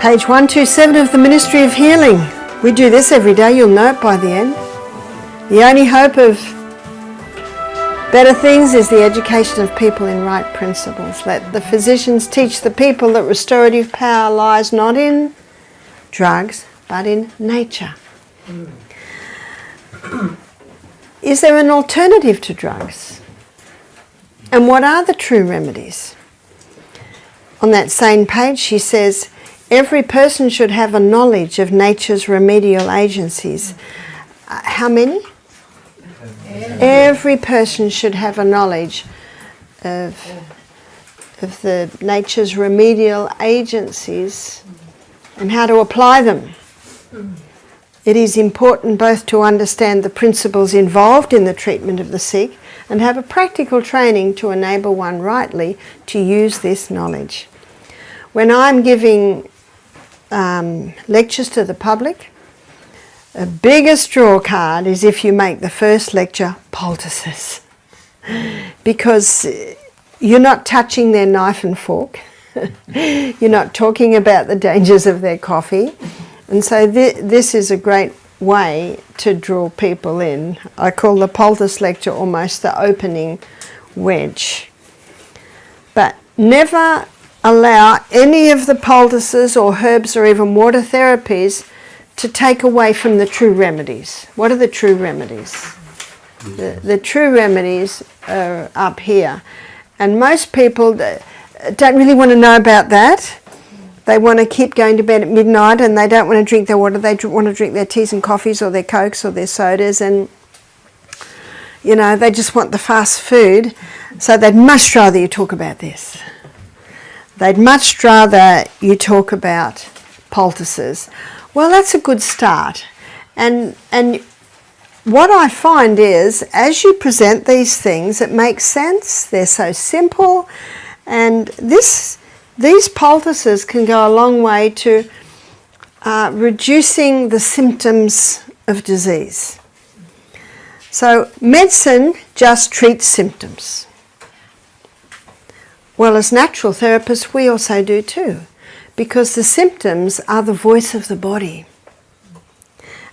Page 127 of the Ministry of Healing. We do this every day, you'll know it by the end. The only hope of better things is the education of people in right principles. Let the physicians teach the people that restorative power lies not in drugs, but in nature. Is there an alternative to drugs? And what are the true remedies? On that same page, she says, every person should have a knowledge of nature's remedial agencies. How many? Every person should have a knowledge of the nature's remedial agencies and how to apply them. It is important both to understand the principles involved in the treatment of the sick and have a practical training to enable one rightly to use this knowledge. When I'm giving lectures to the public, the biggest draw card is if you make the first lecture poultices, because you're not touching their knife and fork, you're not talking about the dangers of their coffee, and so this is a great way to draw people in. I call the poultice lecture almost the opening wedge. But never allow any of the poultices or herbs or even water therapies to take away from the true remedies. What are the true remedies? The true remedies are up here. And most people don't really want to know about that. They want to keep going to bed at midnight and they don't want to drink their water. They want to drink their teas and coffees or their cokes or their sodas, and you know, they just want the fast food. So they'd much rather you talk about this. They'd much rather you talk about poultices. Well, that's a good start. And what I find is, as you present these things, it makes sense. They're so simple, and these poultices can go a long way to reducing the symptoms of disease. So medicine just treats symptoms. Well, as natural therapists, we also do too, because the symptoms are the voice of the body.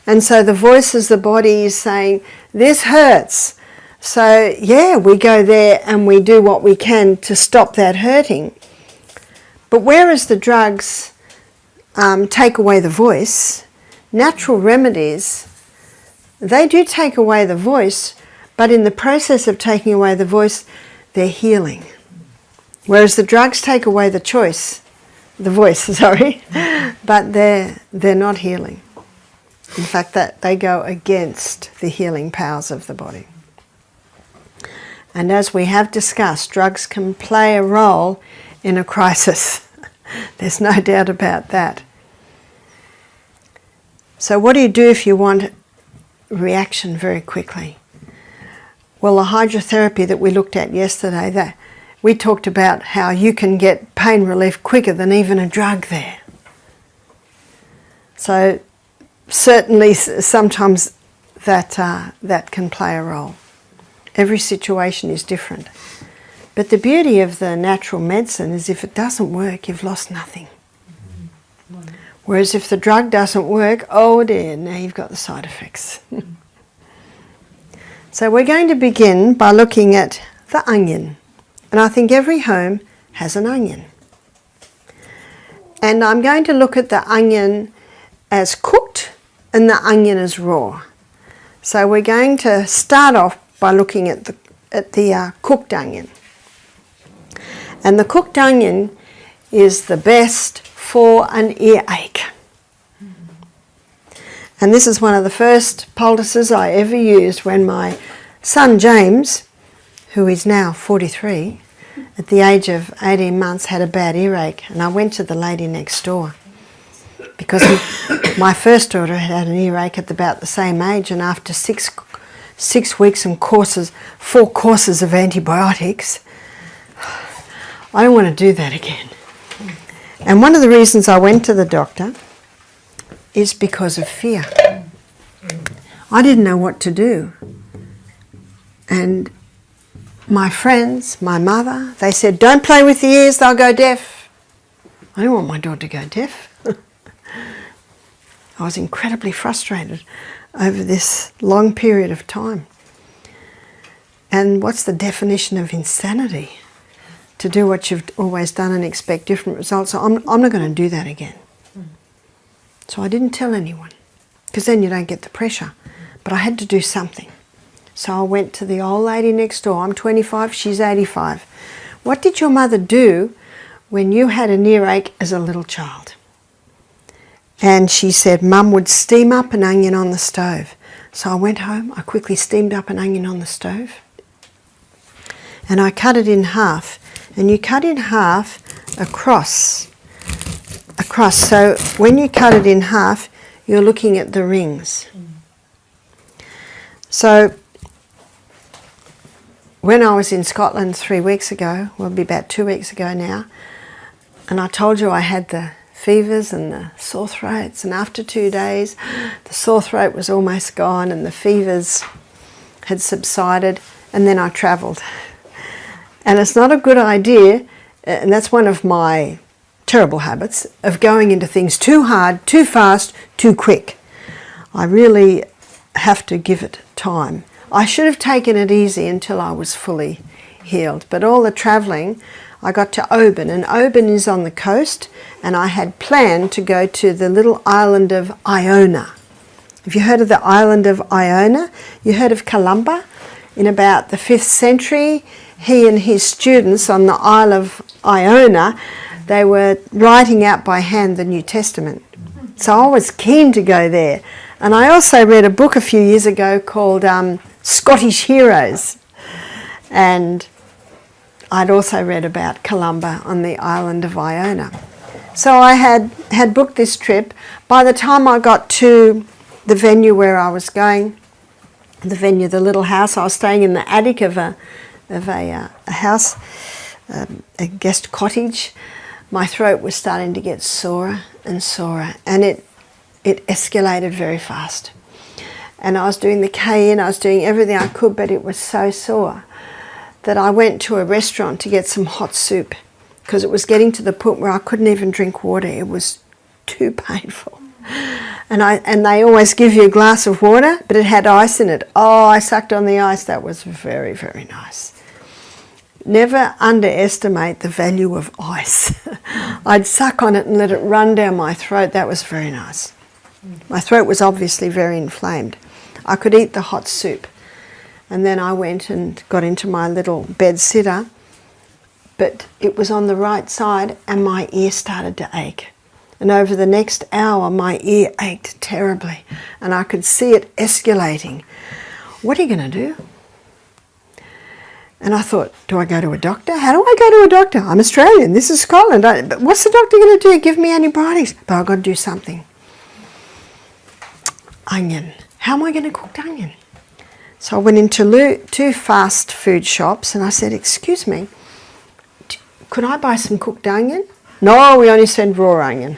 And so the voice of the body is saying, this hurts. So yeah, we go there and we do what we can to stop that hurting. But whereas the drugs take away the voice, natural remedies, they do take away the voice, but in the process of taking away the voice, they're healing. Whereas the drugs take away the voice, sorry, but they're not healing. In fact, that they go against the healing powers of the body. And as we have discussed, drugs can play a role in a crisis. There's no doubt about that. So what do you do if you want reaction very quickly? Well, the hydrotherapy that we looked at yesterday, we talked about how you can get pain relief quicker than even a drug there. So certainly sometimes that can play a role. Every situation is different. But the beauty of the natural medicine is if it doesn't work, you've lost nothing. Whereas if the drug doesn't work, oh dear, now you've got the side effects. So we're going to begin by looking at the onion. And I think every home has an onion. And I'm going to look at the onion as cooked and the onion as raw. So we're going to start off by looking at the cooked onion. And the cooked onion is the best for an earache. And this is one of the first poultices I ever used when my son James, who is now 43, at the age of 18 months had a bad earache, and I went to the lady next door because my first daughter had an earache at about the same age, and after six weeks and 4 courses of antibiotics, I don't want to do that again. And one of the reasons I went to the doctor is because of fear. I didn't know what to do. And my friends, my mother, they said, don't play with the ears, they'll go deaf. I don't want my daughter to go deaf. I was incredibly frustrated over this long period of time. And what's the definition of insanity? To do what you've always done and expect different results. So I'm not going to do that again. So I didn't tell anyone, because then you don't get the pressure. But I had to do something. So I went to the old lady next door. I'm 25, she's 85. What did your mother do when you had an earache as a little child? And she said, Mum would steam up an onion on the stove. So I went home, I quickly steamed up an onion on the stove. And I cut it in half. And you cut in half across. So when you cut it in half, you're looking at the rings. So when I was in Scotland 3 weeks ago, well, it'll be about 2 weeks ago now, and I told you I had the fevers and the sore throats, and after 2 days the sore throat was almost gone and the fevers had subsided, and then I travelled. And it's not a good idea, and that's one of my terrible habits, of going into things too hard, too fast, too quick. I really have to give it time. I should have taken it easy until I was fully healed, but all the travelling, I got to Oban, and Oban is on the coast, and I had planned to go to the little island of Iona. Have you heard of the island of Iona? You heard of Columba? In about the 5th century, he and his students on the Isle of Iona, they were writing out by hand the New Testament. So I was keen to go there. And I also read a book a few years ago called Scottish Heroes. And I'd also read about Columba on the island of Iona. So I had booked this trip. By the time I got to the venue where I was going, the little house, I was staying in the attic of a house, a guest cottage. My throat was starting to get sorer and sorer, and it escalated very fast. And I was doing the K-in, I was doing everything I could, but it was so sore that I went to a restaurant to get some hot soup, because it was getting to the point where I couldn't even drink water. It was too painful. And they always give you a glass of water, but it had ice in it. Oh, I sucked on the ice. That was very, very nice. Never underestimate the value of ice. I'd suck on it and let it run down my throat. That was very nice. My throat was obviously very inflamed. I could eat the hot soup. And then I went and got into my little bed sitter, but it was on the right side and my ear started to ache. And over the next hour, my ear ached terribly, and I could see it escalating. What are you going to do? And I thought, do I go to a doctor? How do I go to a doctor? I'm Australian, this is Scotland. But what's the doctor going to do? Give me antibiotics. But I've got to do something. Onion. How am I going to cook onion? So I went into 2 fast food shops and I said, excuse me, could I buy some cooked onion? No, we only send raw onion.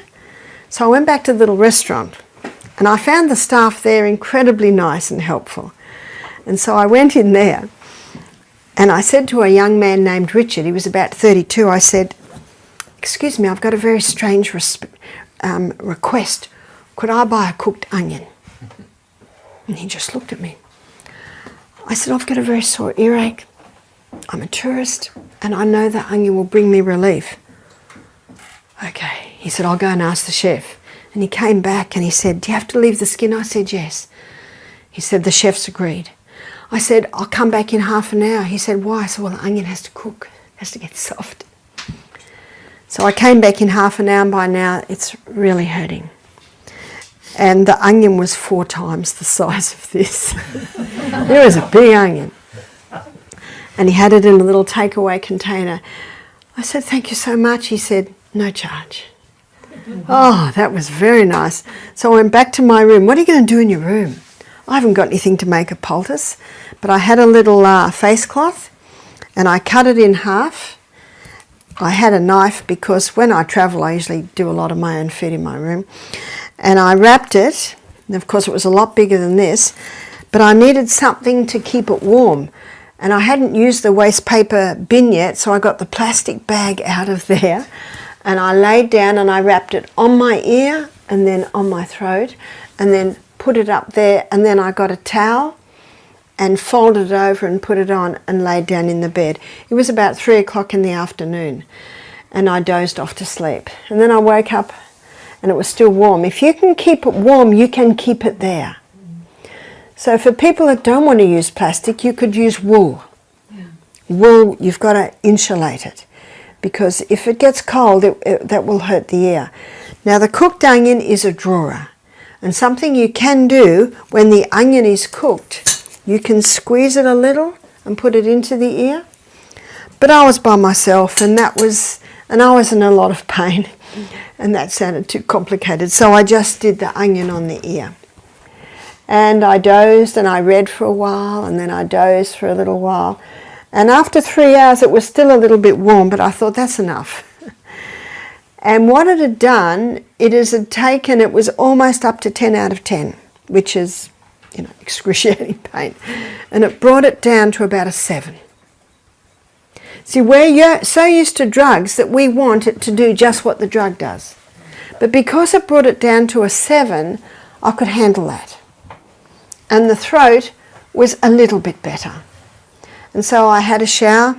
So I went back to the little restaurant and I found the staff there incredibly nice and helpful. And so I went in there and I said to a young man named Richard, he was about 32, I said, excuse me, I've got a very strange request. Could I buy a cooked onion? And he just looked at me. I said, I've got a very sore earache. I'm a tourist and I know that onion will bring me relief. Okay, he said, I'll go and ask the chef. And he came back and he said, do you have to leave the skin? I said, yes. He said, the chef's agreed. I said, I'll come back in half an hour. He said, why? I said, well, the onion has to cook, has to get soft. So I came back in half an hour, and by now it's really hurting. And the onion was 4 times the size of this. It was a big onion. And he had it in a little takeaway container. I said, thank you so much. He said, no charge. Oh, that was very nice. So I went back to my room. What are you going to do in your room? I haven't got anything to make a poultice, but I had a little face cloth and I cut it in half. I had a knife because when I travel I usually do a lot of my own food in my room. And I wrapped it, and of course it was a lot bigger than this, but I needed something to keep it warm. And I hadn't used the waste paper bin yet, so I got the plastic bag out of there and I laid down and I wrapped it on my ear, and then on my throat, and then put it up there, and then I got a towel and folded it over and put it on and laid down in the bed. It was about 3 o'clock in the afternoon, and I dozed off to sleep. And then I woke up and it was still warm. If you can keep it warm, you can keep it there. So for people that don't want to use plastic, you could use wool. Yeah. Wool, you've got to insulate it, because if it gets cold, that will hurt the ear. Now the cooked onion is a drawer, and something you can do when the onion is cooked, you can squeeze it a little and put it into the ear. But I was by myself, and I was in a lot of pain, and that sounded too complicated, so I just did the onion on the ear. And I dozed, and I read for a while, and then I dozed for a little while. And after 3 hours, it was still a little bit warm, but I thought, that's enough. And what it had done, it was almost up to 10 out of 10, which is, excruciating pain. And it brought it down to about a 7. See, we're so used to drugs that we want it to do just what the drug does. But because it brought it down to a 7, I could handle that. And the throat was a little bit better. And so I had a shower,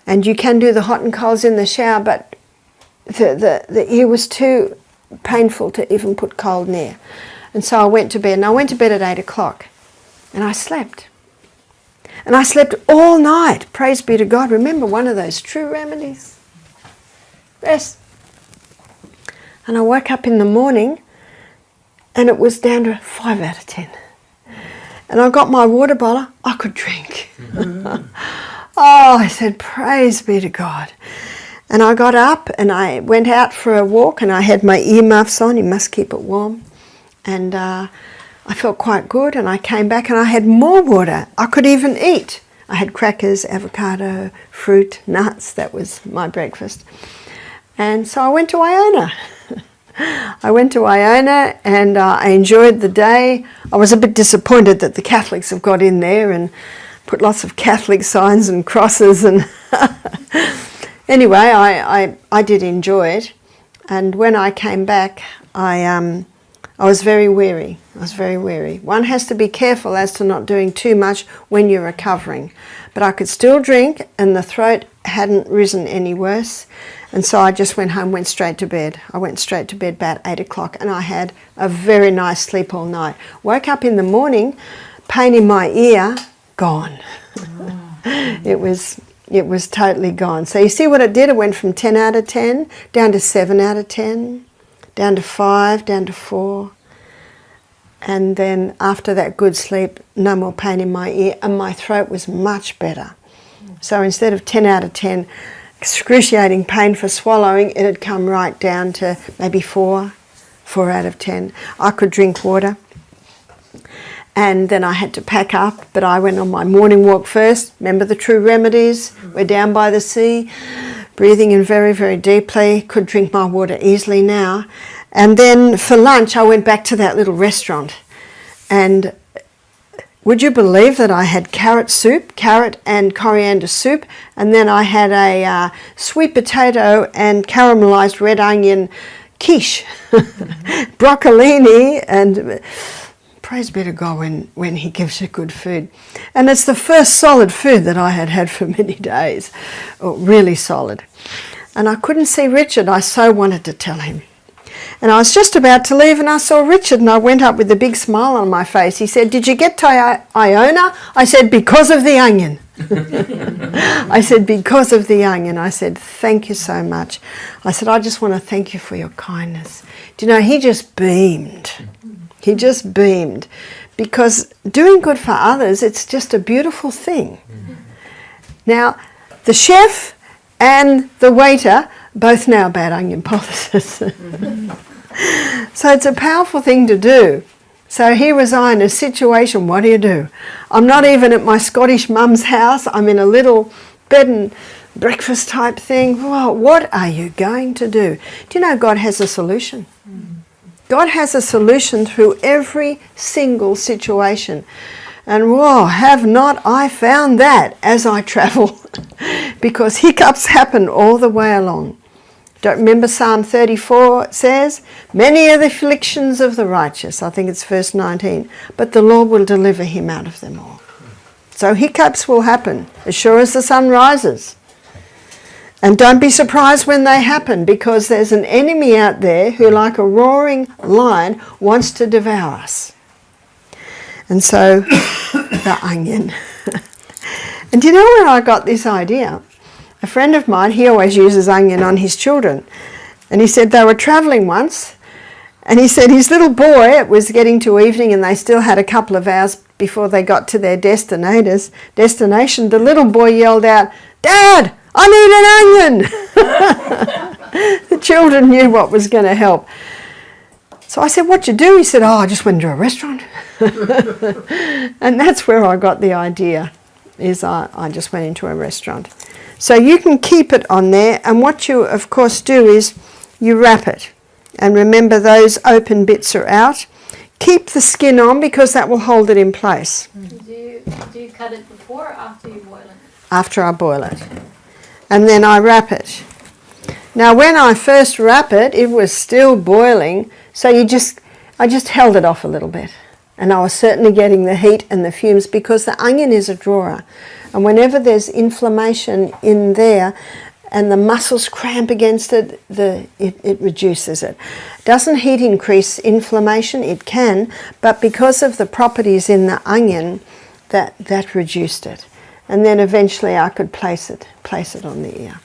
and you can do the hot and colds in the shower, but the ear was too painful to even put cold near. And so I went to bed, and I went to bed at 8 o'clock, and I slept. And I slept all night, praise be to God. Remember, one of those true remedies. Rest. And I woke up in the morning, and it was down to 5 out of 10. And I got my water bottle, I could drink. I said, praise be to God. And I got up and I went out for a walk, and I had my earmuffs on, you must keep it warm. And I felt quite good, and I came back and I had more water. I could even eat. I had crackers, avocado, fruit, nuts. That was my breakfast. And so I went to Iona. And I enjoyed the day. I was a bit disappointed that the Catholics have got in there and put lots of Catholic signs and crosses. And anyway, I did enjoy it. And when I came back, I was very weary. One has to be careful as to not doing too much when you're recovering. But I could still drink, and the throat hadn't risen any worse. And so I just went home, went straight to bed. I went straight to bed about 8 o'clock, and I had a very nice sleep all night. Woke up in the morning, pain in my ear, gone. It was totally gone. So you see what it did? It went from 10 out of 10 down to 7 out of 10, down to 5, down to 4. And then after that good sleep, no more pain in my ear, and my throat was much better. So instead of 10 out of 10, excruciating pain for swallowing, it had come right down to maybe 4 out of 10. I could drink water, and then I had to pack up, but I went on my morning walk first. Remember the true remedies? We're down by the sea, breathing in very, very deeply, could drink my water easily now. And then for lunch, I went back to that little restaurant, and would you believe that I had carrot and coriander soup, and then I had a sweet potato and caramelized red onion quiche, broccolini, and praise be to God when he gives you good food. And it's the first solid food that I had had for many days, really solid. And I couldn't see Richard, I so wanted to tell him. And I was just about to leave, and I saw Richard, and I went up with a big smile on my face. He said, "Did you get to Iona?" I said, "Because of the onion." I said, "Because of the onion." I said, "Thank you so much." I said, "I just want to thank you for your kindness." Do you know, he just beamed. He just beamed. Because doing good for others, it's just a beautiful thing. Now, the chef and the waiter both know about onion poultices. So it's a powerful thing to do. So here was I in a situation, what do? I'm not even at my Scottish mum's house. I'm in a little bed and breakfast type thing. Well, what are you going to do? Do you know God has a solution? God has a solution through every single situation. And whoa, have not I found that as I travel. Because hiccups happen all the way along. Don't remember Psalm 34 says, many are the afflictions of the righteous, I think it's verse 19, but the Lord will deliver him out of them all. So hiccups will happen as sure as the sun rises. And don't be surprised when they happen, because there's an enemy out there who, like a roaring lion, wants to devour us. And so, the onion. And do you know where I got this idea? A friend of mine, he always uses onion on his children. And he said they were travelling once, and he said his little boy, it was getting to evening and they still had a couple of hours before they got to their destination. The little boy yelled out, "Dad, I need an onion!" The children knew what was going to help. So I said, "What'd you do?" He said, "Oh, I just went into a restaurant." And that's where I got the idea, is I just went into a restaurant. So you can keep it on there, and what you of course do is you wrap it. And remember, those open bits are out. Keep the skin on, because that will hold it in place. Do you cut it before or after you boil it? After I boil it. And then I wrap it. Now when I first wrap it, it was still boiling, so I just held it off a little bit. And I was certainly getting the heat and the fumes, because the onion is a drawer. And whenever there's inflammation in there and the muscles cramp against it, it reduces it. Doesn't heat increase inflammation? It can, but because of the properties in the onion, that reduced it. And then eventually I could place it on the ear.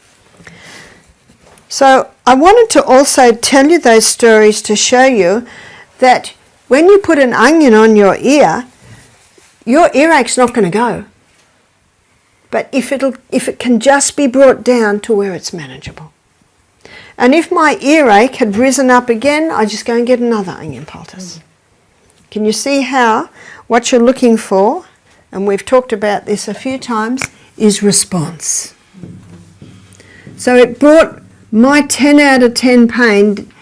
So I wanted to also tell you those stories to show you that when you put an onion on your earache's not going to go. But if it can just be brought down to where it's manageable. And if my earache had risen up again, I just go and get another onion poultice. Can you see how what you're looking for, and we've talked about this a few times, is response. So it brought my 10 out of 10 pain,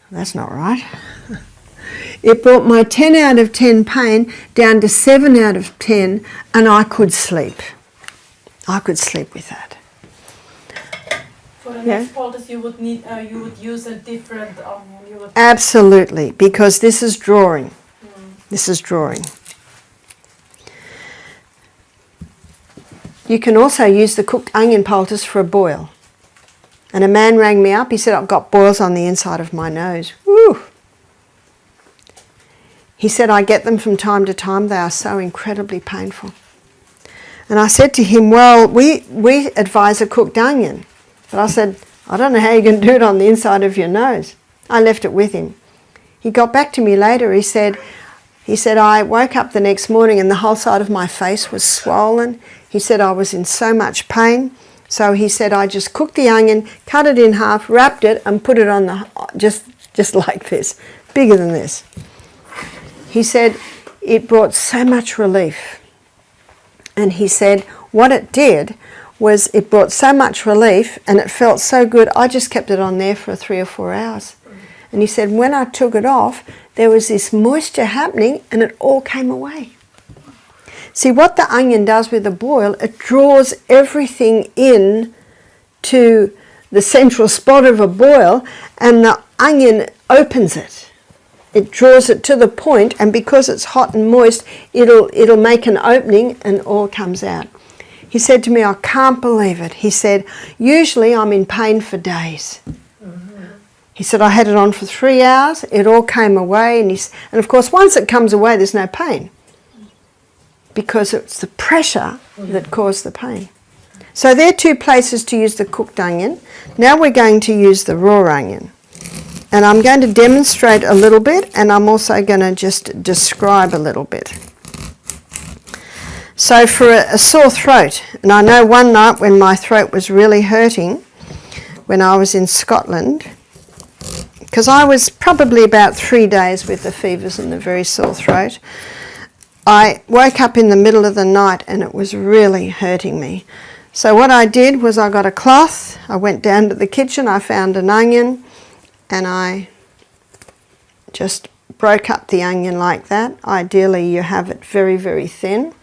that's not right. It brought my 10 out of 10 pain down to 7 out of 10, and I could sleep. I could sleep with that. For the next poultice, you would use a different onion. Absolutely, because this is drawing. This is drawing. You can also use the cooked onion poultice for a boil. And a man rang me up. He said, "I've got boils on the inside of my nose." Woo! He said, "I get them from time to time. They are so incredibly painful." And I said to him, "Well, we advise a cooked onion." But I said, "I don't know how you can do it on the inside of your nose." I left it with him. He got back to me later. He said, "I woke up the next morning and the whole side of my face was swollen." He said, "I was in so much pain." So he said, "I just cooked the onion, cut it in half, wrapped it, and put it on the just like this, bigger than this." He said, "It brought so much relief." And he said what it did was it brought so much relief and it felt so good, I just kept it on there for 3 or 4 hours. And he said when I took it off, there was this moisture happening and it all came away. See, what the onion does with a boil, it draws everything in to the central spot of a boil, and the onion opens it. It draws it to the point, and because it's hot and moist, it'll make an opening and all comes out. He said to me, "I can't believe it." He said, "Usually I'm in pain for days." He said, "I had it on for 3 hours, it all came away," and of course once it comes away there's no pain, because it's the pressure that caused the pain. So there are 2 places to use the cooked onion. Now we're going to use the raw onion. And I'm going to demonstrate a little bit, and I'm also going to just describe a little bit. So for a sore throat, and I know one night when my throat was really hurting, when I was in Scotland, because I was probably about 3 days with the fevers and the very sore throat, I woke up in the middle of the night and it was really hurting me. So what I did was I got a cloth, I went down to the kitchen, I found an onion, and I just broke up the onion like that. Ideally you have it very, very thin.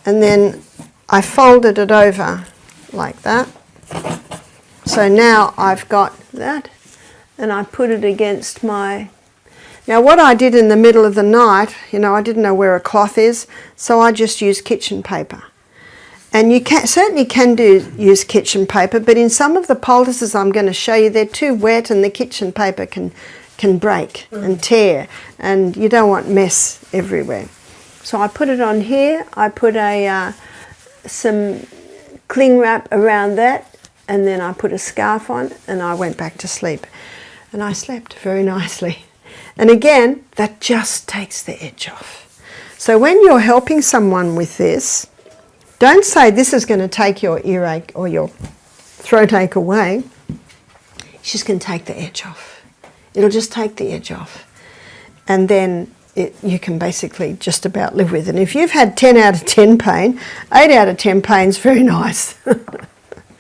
And then I folded it over like that. So now I've got that, and I put it against my... Now what I did in the middle of the night, you know, I didn't know where a cloth is, so I just used kitchen paper. And you certainly can use kitchen paper, but in some of the poultices I'm going to show you, they're too wet and the kitchen paper can break and tear, and you don't want mess everywhere. So I put it on here, I put some cling wrap around that, and then I put a scarf on, and I went back to sleep. And I slept very nicely. And again, that just takes the edge off. So when you're helping someone with this, don't say this is going to take your earache or your throat ache away. It's just going to take the edge off. It'll just take the edge off. And then you can basically just about live with it. And if you've had 10 out of 10 pain, 8 out of 10 pain is very nice.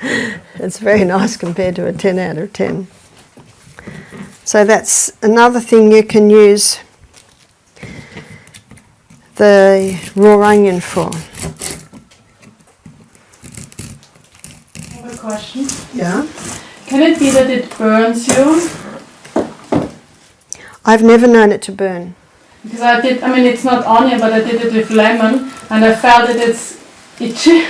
It's very nice compared to a 10 out of 10. So that's another thing you can use the raw onion for. I have a question. Yeah? Can it be that it burns you? I've never known it to burn. Because it's not onion, but I did it with lemon, and I felt that it's itchy,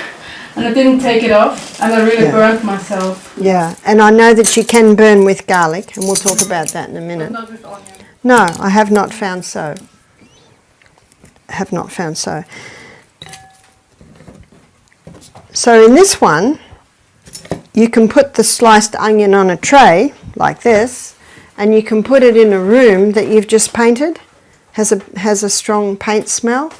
and I didn't take it off, and I really burnt myself. Yeah, and I know that you can burn with garlic, and we'll talk about that in a minute. But not with onion. No, I have not found so. Have not found so. So in this one, you can put the sliced onion on a tray, like this, and you can put it in a room that you've just painted. Has a strong paint smell.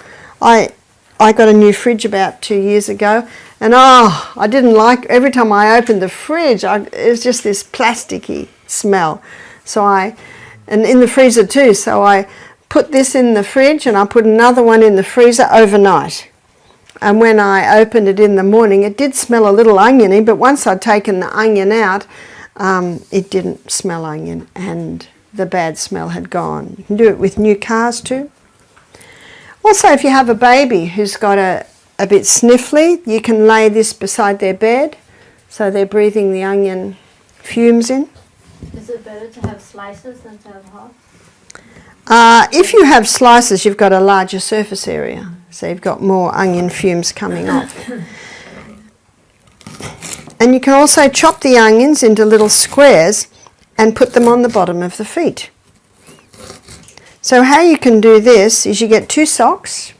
I got a new fridge about 2 years ago, and I didn't like, every time I opened the fridge, it was just this plasticky smell. And in the freezer too, so I put this in the fridge and I put another one in the freezer overnight. And when I opened it in the morning, it did smell a little oniony, but once I'd taken the onion out, it didn't smell onion, and the bad smell had gone. You can do it with new cars too. Also, if you have a baby who's got a bit sniffly, you can lay this beside their bed so they're breathing the onion fumes in. Is it better to have slices than to have halves? If you have slices, you've got a larger surface area, so you've got more onion fumes coming off. And you can also chop the onions into little squares and put them on the bottom of the feet. So how you can do this is you get 2 socks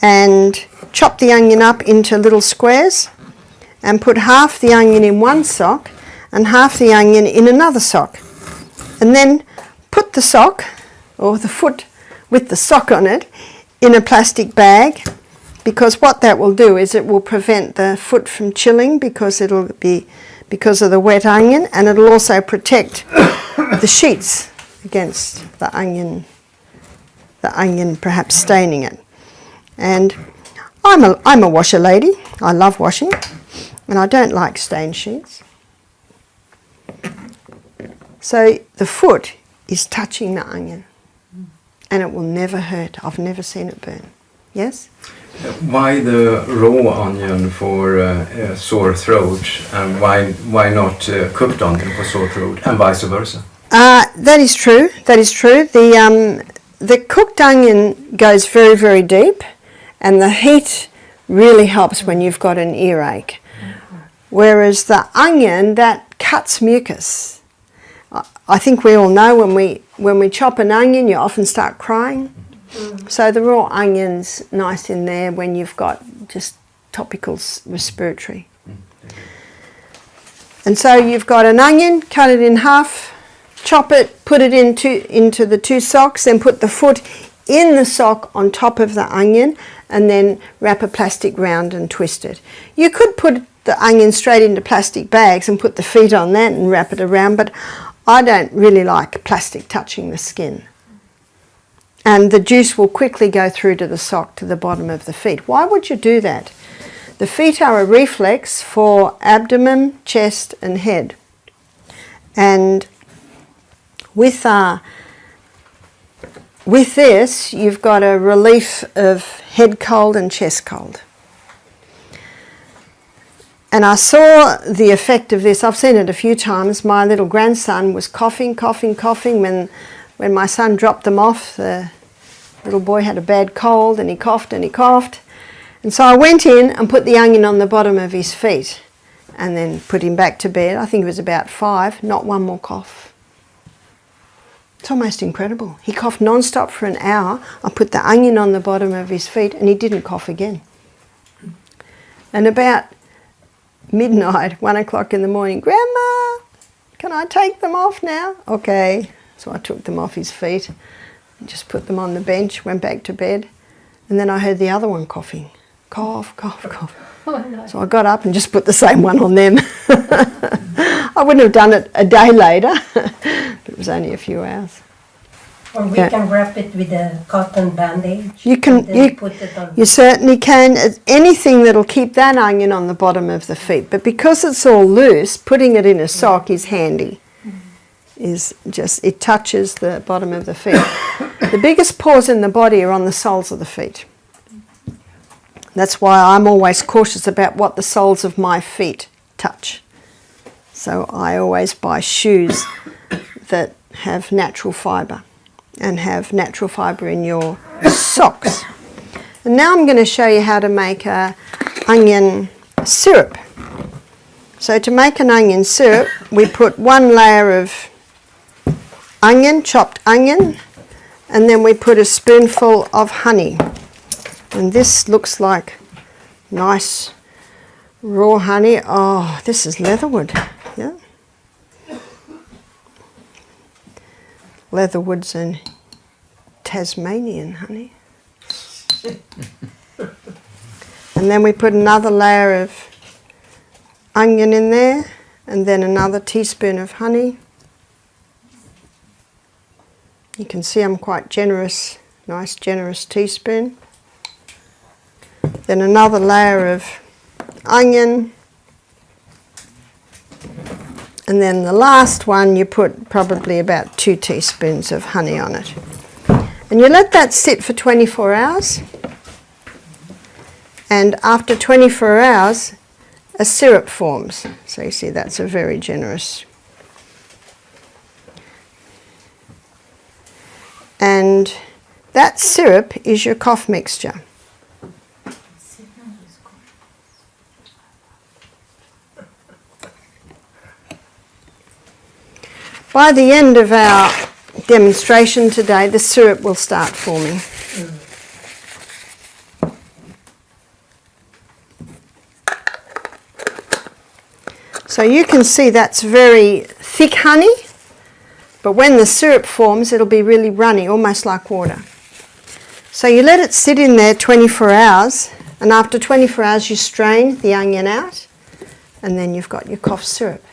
and chop the onion up into little squares and put half the onion in one sock and half the onion in another sock. And then put the sock, or the foot with the sock on it, in a plastic bag, because what that will do is it will prevent the foot from chilling because of the wet onion, and it'll also protect the sheets against the onion perhaps staining it. And I'm a washer lady. I love washing, and I don't like stained sheets. So the foot is touching the onion, and it will never hurt. I've never seen it burn. Yes? Why the raw onion for sore throat, and why not cooked onion for sore throat, and vice versa? That is true. That is true. The cooked onion goes very, very deep, and the heat really helps when you've got an earache. Whereas the onion, that cuts mucus. I think we all know when we chop an onion, you often start crying. So the raw onion's nice in there when you've got just topical respiratory. And so you've got an onion, cut it in half, chop it, put it into the 2 socks, then put the foot in the sock on top of the onion, and then wrap a plastic round and twist it. You could put the onion straight into plastic bags and put the feet on that and wrap it around, but I don't really like plastic touching the skin. And the juice will quickly go through to the sock to the bottom of the feet. Why would you do that? The feet are a reflex for abdomen, chest and head. And with this, you've got a relief of head cold and chest cold. And I saw the effect of this. I've seen it a few times. My little grandson was coughing when my son dropped them off. The little boy had a bad cold and he coughed and he coughed. And so I went in and put the onion on the bottom of his feet and then put him back to bed. I think it was about 5, not one more cough. It's almost incredible. He coughed non-stop for an hour. I put the onion on the bottom of his feet and he didn't cough again. And about midnight, 1 o'clock in the morning, Grandma, can I take them off now? Okay. So I took them off his feet and just put them on the bench, went back to bed. And then I heard the other one coughing. Cough, cough, cough. Oh, no. So I got up and just put the same one on them. I wouldn't have done it a day later. It was only a few hours. Or we can wrap it with a cotton bandage. You can, and then put it on. you certainly can. Anything that'll keep that onion on the bottom of the feet. But because it's all loose, putting it in a sock is handy. It touches the bottom of the feet. The biggest pores in the body are on the soles of the feet. That's why I'm always cautious about what the soles of my feet touch. So I always buy shoes that have natural fibre and have natural fibre in your socks. And now I'm going to show you how to make a onion syrup. So to make an onion syrup, we put 1 layer of onion, chopped onion, and then we put a spoonful of honey. And this looks like nice raw honey. Oh, this is leatherwood. Yeah. Leatherwoods and Tasmanian honey. And then we put another layer of onion in there, and then another teaspoon of honey. You can see I'm quite generous, nice generous teaspoon. Then another layer of onion. And then the last one, you put probably about 2 teaspoons of honey on it. And you let that sit for 24 hours. And after 24 hours, a syrup forms. So you see that's a very generous. And that syrup is your cough mixture. By the end of our demonstration today, the syrup will start forming. So you can see that's very thick honey, but when the syrup forms, it'll be really runny, almost like water. So you let it sit in there 24 hours, and after 24 hours you strain the onion out, and then you've got your cough syrup.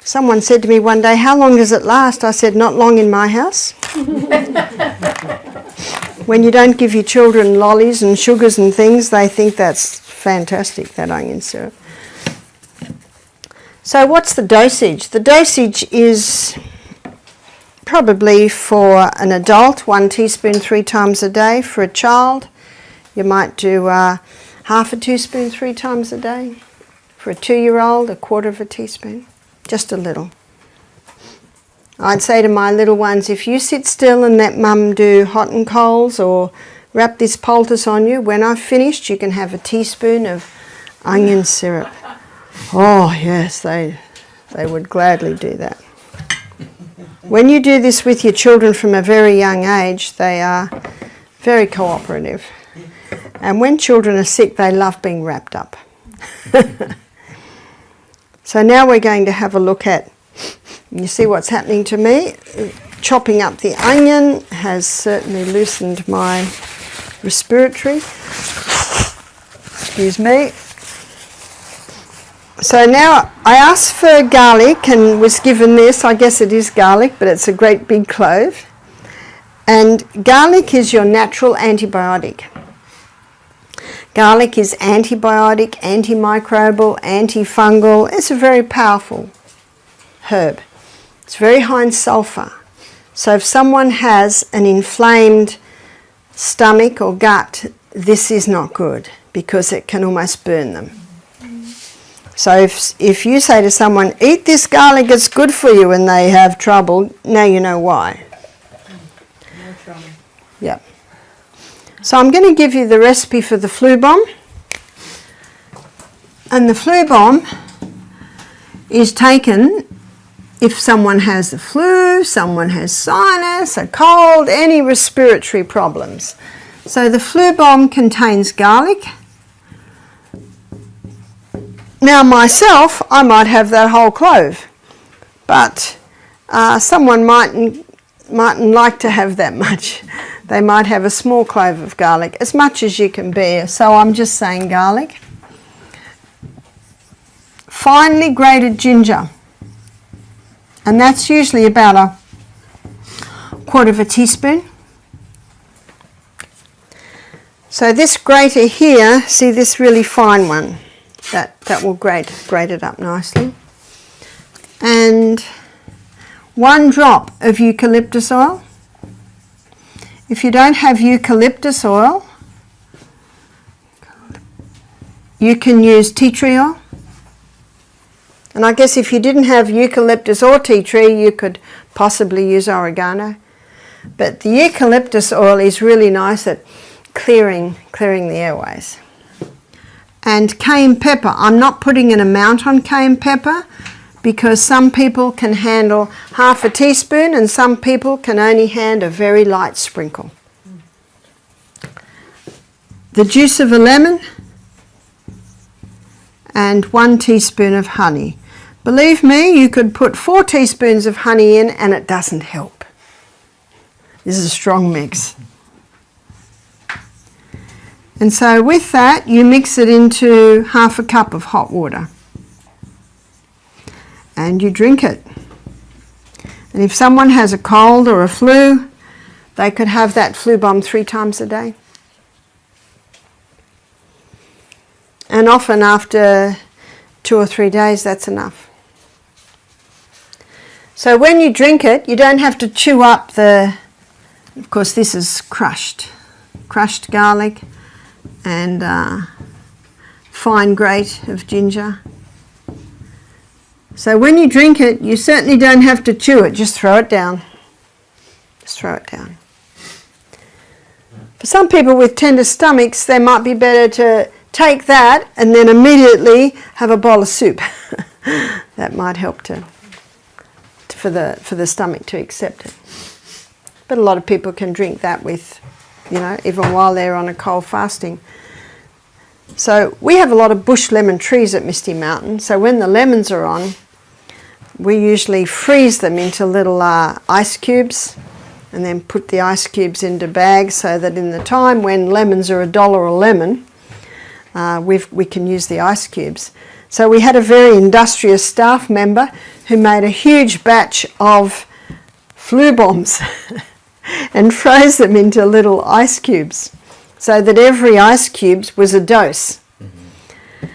Someone said to me one day, how long does it last? I said, not long in my house. When you don't give your children lollies and sugars and things, they think that's fantastic, that onion syrup. So what's the dosage? The dosage is probably for an adult, 1 teaspoon 3 times a day. For a child, you might do half a teaspoon 3 times a day. For a 2-year-old, 1/4 teaspoon. Just a little. I'd say to my little ones, if you sit still and let Mum do hot and colds or wrap this poultice on you, when I've finished you can have a teaspoon of onion syrup. Oh yes, they would gladly do that. When you do this with your children from a very young age, they are very cooperative. And when children are sick, they love being wrapped up. So now we're going to have a look at, you see what's happening to me. Chopping up the onion has certainly loosened my respiratory. Excuse me. So now I asked for garlic and was given this. I guess it is garlic, but it's a great big clove. And garlic is your natural antibiotic. Garlic is antibiotic, antimicrobial, antifungal. It's a very powerful herb. It's very high in sulfur. So if someone has an inflamed stomach or gut, this is not good because it can almost burn them. So if you say to someone, eat this garlic, it's good for you, and they have trouble, now you know why. No trouble. Yeah. So I'm going to give you the recipe for the flu bomb. And the flu bomb is taken if someone has the flu, someone has sinus, a cold, any respiratory problems. So the flu bomb contains garlic. Now myself, I might have that whole clove, but someone mightn't like to have that much. They might have a small clove of garlic, as much as you can bear. So I'm just saying garlic. Finely grated ginger, and that's usually about a quarter of a teaspoon. So this grater here, see this really fine one, that will grate it up nicely. And 1 drop of eucalyptus oil. If you don't have eucalyptus oil, you can use tea tree oil. And I guess if you didn't have eucalyptus or tea tree, you could possibly use oregano. But the eucalyptus oil is really nice at clearing the airways. And cayenne pepper. I'm not putting an amount on cayenne pepper because some people can handle half a teaspoon and some people can only handle a very light sprinkle. The juice of a lemon and 1 teaspoon of honey. Believe me, you could put 4 teaspoons of honey in and it doesn't help. This is a strong mix. And so with that, you mix it into half a cup of hot water. And you drink it. And if someone has a cold or a flu, they could have that flu bomb 3 times a day. And often after 2 or 3 days, that's enough. So when you drink it, you don't have to chew up of course this is crushed garlic and fine grate of ginger. So when you drink it, you certainly don't have to chew it, just throw it down. Just throw it down. For some people with tender stomachs, they might be better to take that and then immediately have a bowl of soup. That might help for the stomach to accept it. But a lot of people can drink that with, even while they're on a cold fasting. So we have a lot of bush lemon trees at Misty Mountain. So when the lemons are on, we usually freeze them into little ice cubes and then put the ice cubes into bags so that in the time when lemons are $1 a lemon, we can use the ice cubes. So we had a very industrious staff member who made a huge batch of flu bombs and froze them into little ice cubes so that every ice cube was a dose. Mm-hmm.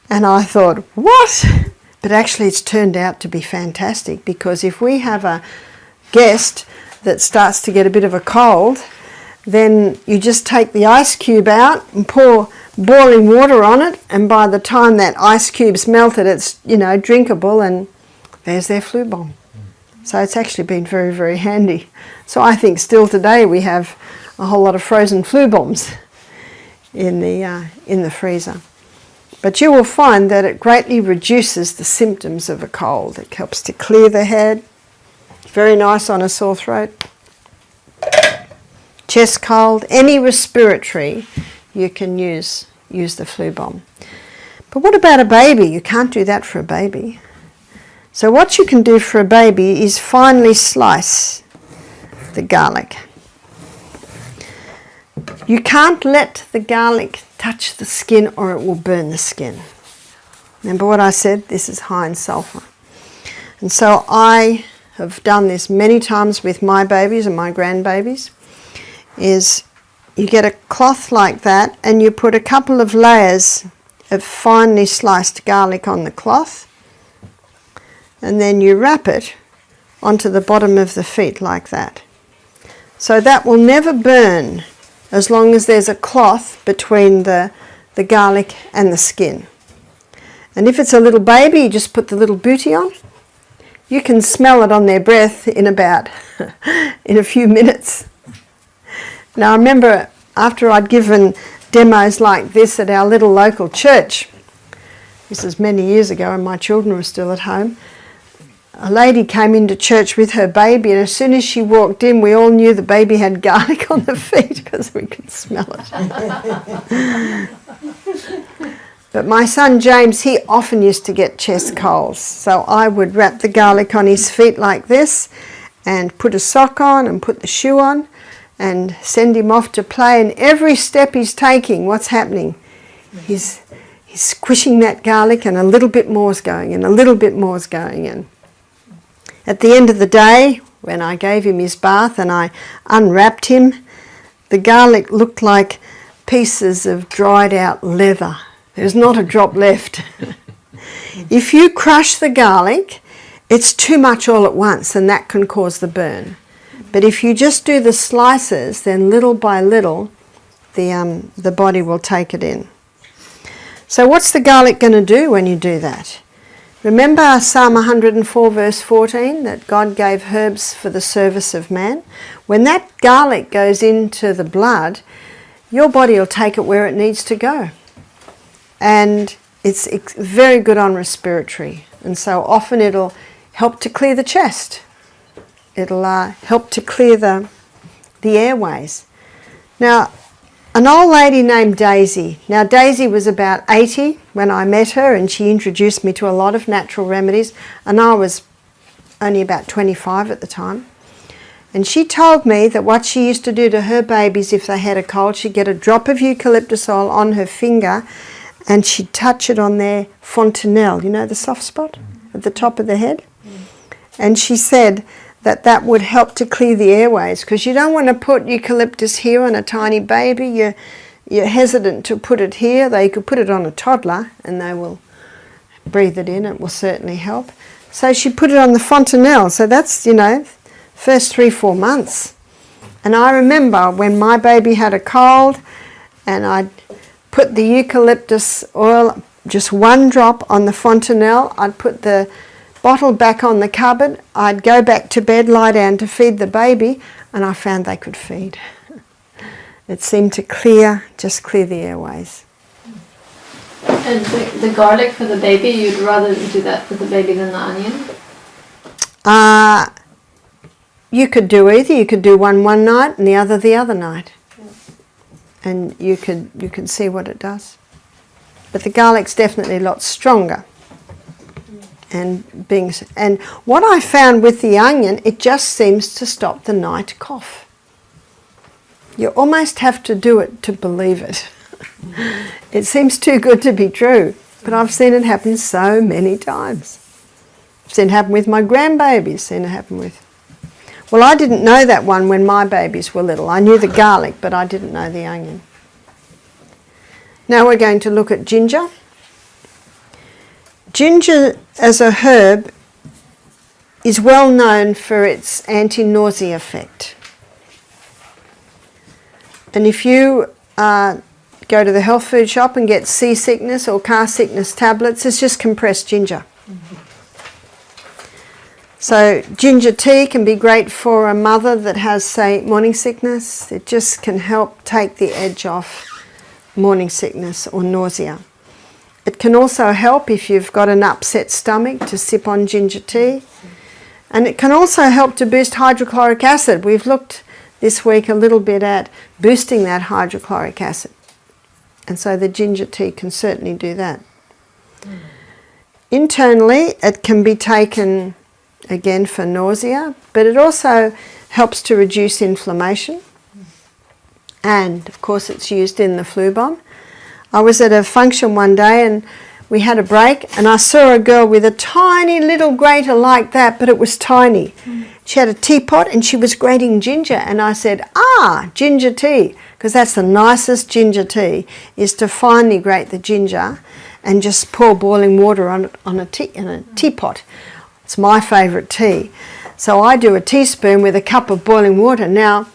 And I thought, what? But actually it's turned out to be fantastic, because if we have a guest that starts to get a bit of a cold, then you just take the ice cube out and pour boiling water on it, and by the time that ice cube's melted, it's drinkable, and there's their flu bomb. So it's actually been very, very handy. So I think still today we have a whole lot of frozen flu bombs in the freezer. But you will find that it greatly reduces the symptoms of a cold. It helps to clear the head. Very nice on a sore throat. Chest cold, any respiratory, you can use the flu bomb. But what about a baby? You can't do that for a baby. So what you can do for a baby is finely slice the garlic. You can't let the garlic touch the skin or it will burn the skin. Remember what I said? This is high in sulfur. And so I have done this many times with my babies and my grandbabies, is you get a cloth like that and you put a couple of layers of finely sliced garlic on the cloth, and then you wrap it onto the bottom of the feet like that. So that will never burn as long as there's a cloth between the garlic and the skin. And if it's a little baby, you just put the little booty on. You can smell it on their breath in about in a few minutes. Now I remember after I'd given demos like this at our little local church, this is many years ago and my children were still at home, a lady came into church with her baby, and as soon as she walked in, we all knew the baby had garlic on the feet because we could smell it. But my son James, he often used to get chest colds, so I would wrap the garlic on his feet like this and put a sock on and put the shoe on and send him off to play, and every step he's taking, what's happening? He's squishing that garlic, and a little bit more's going, and a little bit more's going. And at the end of the day, when I gave him his bath and I unwrapped him, the garlic looked like pieces of dried out leather. There's not a drop left. If you crush the garlic, it's too much all at once, and that can cause the burn. But if you just do the slices, then little by little, the body will take it in. So what's the garlic going to do when you do that? Remember Psalm 104 verse 14, that God gave herbs for the service of man? When that garlic goes into the blood, your body will take it where it needs to go. And it's very good on respiratory. And so often it'll help to clear the chest. It'll help to clear the airways. Now, an old lady named Daisy. Now, Daisy was about 80 when I met her, and she introduced me to a lot of natural remedies, and I was only about 25 at the time. And she told me that what she used to do to her babies if they had a cold, she'd get a drop of eucalyptus oil on her finger and she'd touch it on their fontanelle, you know, the soft spot at the top of the head. And she said that that would help to clear the airways, because you don't want to put eucalyptus here on a tiny baby. You're hesitant to put it here. They could put it on a toddler and they will breathe it in. It will certainly help. So she put it on the fontanelle. So that's, you know, first 3-4 months. And I remember when my baby had a cold and I'd put the eucalyptus oil, just one drop on the fontanelle. I'd put the bottle back on the cupboard. I'd go back to bed, lie down to feed the baby, and I found they could feed. It seemed to just clear the airways. And the garlic for the baby, you'd rather do that for the baby than the onion? You could do either. You could do one night and the other night. Yeah. And you could see what it does. But the garlic's definitely a lot stronger. And what I found with the onion, it just seems to stop the night cough. You almost have to do it to believe it. It seems too good to be true, but I've seen it happen so many times. I've seen it happen with my grandbabies, seen it happen with... Well, I didn't know that one when my babies were little. I knew the garlic, but I didn't know the onion. Now we're going to look at ginger. Ginger as a herb is well known for its anti-nausea effect. And if you go to the health food shop and get seasickness or car sickness tablets, it's just compressed ginger. Mm-hmm. So ginger tea can be great for a mother that has, say, morning sickness. It just can help take the edge off morning sickness or nausea. It can also help if you've got an upset stomach to sip on ginger tea. And it can also help to boost hydrochloric acid. We've looked this week a little bit at boosting that hydrochloric acid. And so the ginger tea can certainly do that. Internally, it can be taken, again, for nausea, but it also helps to reduce inflammation. And, of course, it's used in the flu bomb. I was at a function one day and we had a break, and I saw a girl with a tiny little grater like that, but it was tiny. She had a teapot and she was grating ginger, and I said, ginger tea, because that's the nicest ginger tea, is to finely grate the ginger and just pour boiling water on a teapot. It's my favourite tea. So I do a teaspoon with a cup of boiling water. Now,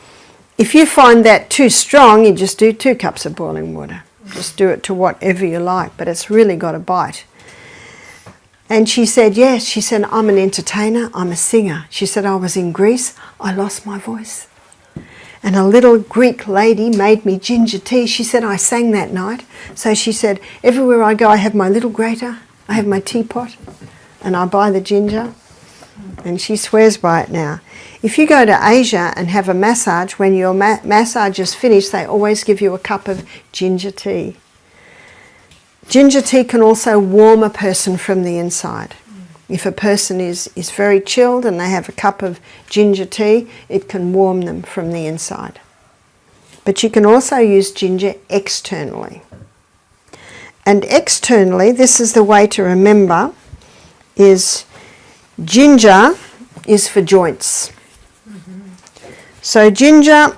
if you find that too strong, you just do 2 cups of boiling water. Just do it to whatever you like, but it's really got a bite. And she said, yes, she said, I'm an entertainer, I'm a singer. She said, I was in Greece, I lost my voice. And a little Greek lady made me ginger tea. She said, I sang that night. So she said, everywhere I go, I have my little grater, I have my teapot, and I buy the ginger. And she swears by it now. If you go to Asia and have a massage, when your massage is finished, they always give you a cup of ginger tea. Ginger tea can also warm a person from the inside. If a person is very chilled and they have a cup of ginger tea, it can warm them from the inside. But you can also use ginger externally. And externally, this is the way to remember, is ginger is for joints. So ginger,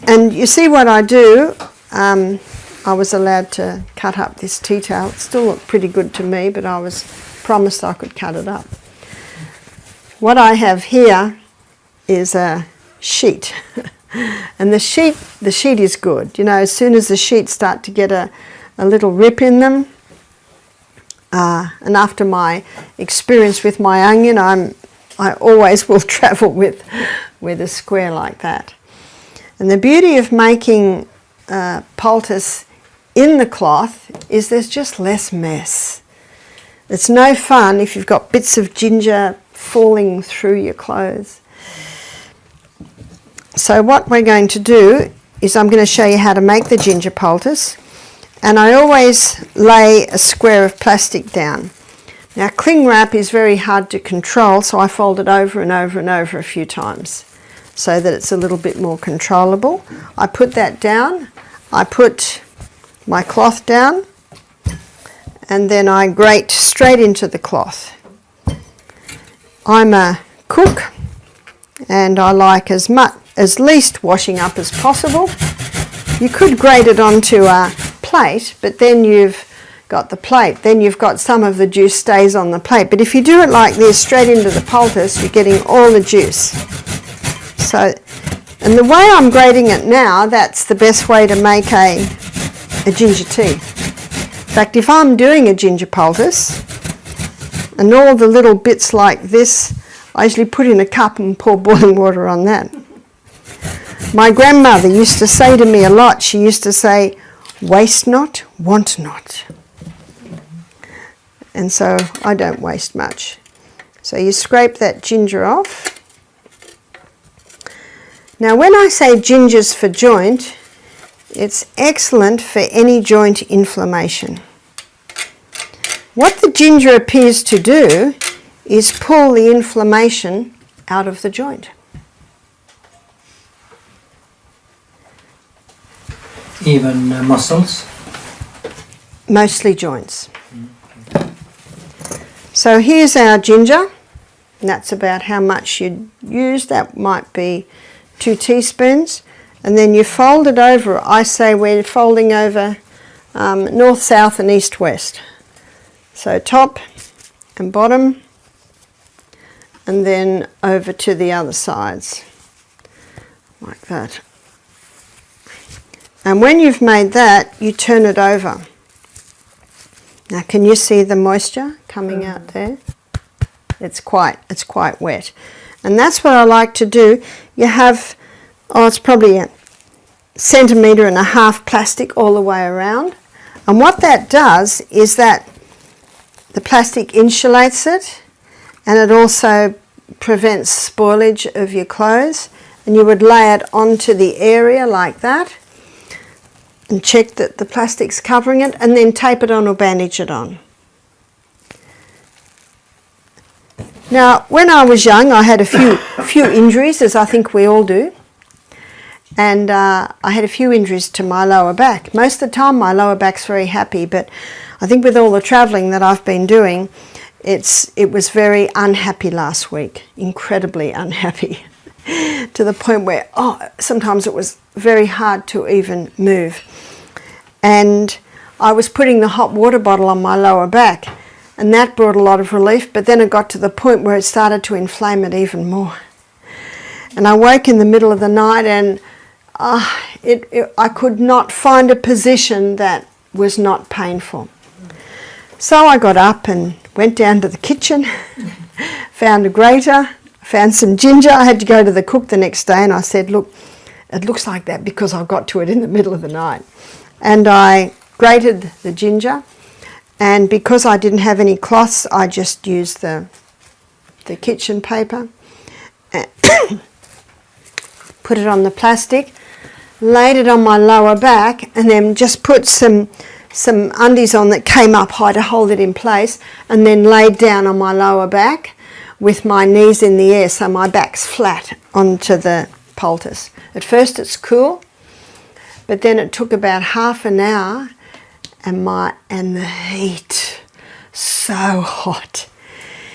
and you see what I do, I was allowed to cut up this tea towel. It still looked pretty good to me, but I was promised I could cut it up. What I have here is a sheet. And the sheet is good. You know, as soon as the sheets start to get a little rip in them, and after my experience with my onion, I always will travel with a square like that. And the beauty of making poultice in the cloth is there's just less mess. It's no fun if you've got bits of ginger falling through your clothes. So what we're going to do is I'm going to show you how to make the ginger poultice, and I always lay a square of plastic down. Now cling wrap is very hard to control, so I fold it over and over and over a few times so that it's a little bit more controllable. I put that down, I put my cloth down, and then I grate straight into the cloth. I'm a cook and I like as least washing up as possible. You could grate it onto a plate, but then you've got the plate, then you've got some of the juice stays on the plate. But if you do it like this, straight into the poultice, you're getting all the juice. So, and the way I'm grating it now, that's the best way to make a ginger tea. In fact, if I'm doing a ginger poultice, and all the little bits like this, I usually put in a cup and pour boiling water on that. My grandmother used to say to me a lot, she used to say, waste not, want not. And so I don't waste much. So you scrape that ginger off. Now when I say ginger's for joint, it's excellent for any joint inflammation. What the ginger appears to do is pull the inflammation out of the joint. Even muscles? Mostly joints. So here's our ginger, and that's about how much you'd use. That might be 2 teaspoons. And then you fold it over. I say we're folding over north, south and east, west. So top and bottom, and then over to the other sides, like that. And when you've made that, you turn it over. Now can you see the moisture coming out there? It's quite wet. And that's what I like to do. You have, it's probably 1.5 centimeters plastic all the way around. And what that does is that the plastic insulates it, and it also prevents spoilage of your clothes. And you would lay it onto the area like that, and check that the plastic's covering it, and then tape it on or bandage it on. Now, when I was young, I had a few injuries, as I think we all do. And I had a few injuries to my lower back. Most of the time my lower back's very happy, but I think with all the travelling that I've been doing, it was very unhappy last week, incredibly unhappy, to the point where, sometimes it was very hard to even move. And I was putting the hot water bottle on my lower back, and that brought a lot of relief, but then it got to the point where it started to inflame it even more. And I woke in the middle of the night, and I could not find a position that was not painful. So I got up and went down to the kitchen, found a grater, found some ginger. I had to go to the cook the next day and I said, look, it looks like that because I got to it in the middle of the night. And I grated the ginger, and because I didn't have any cloths, I just used the kitchen paper, put it on the plastic, laid it on my lower back, and then just put some undies on that came up high to hold it in place, and then laid down on my lower back with my knees in the air so my back's flat onto the poultice. At first it's cool, but then it took about half an hour and the heat, so hot.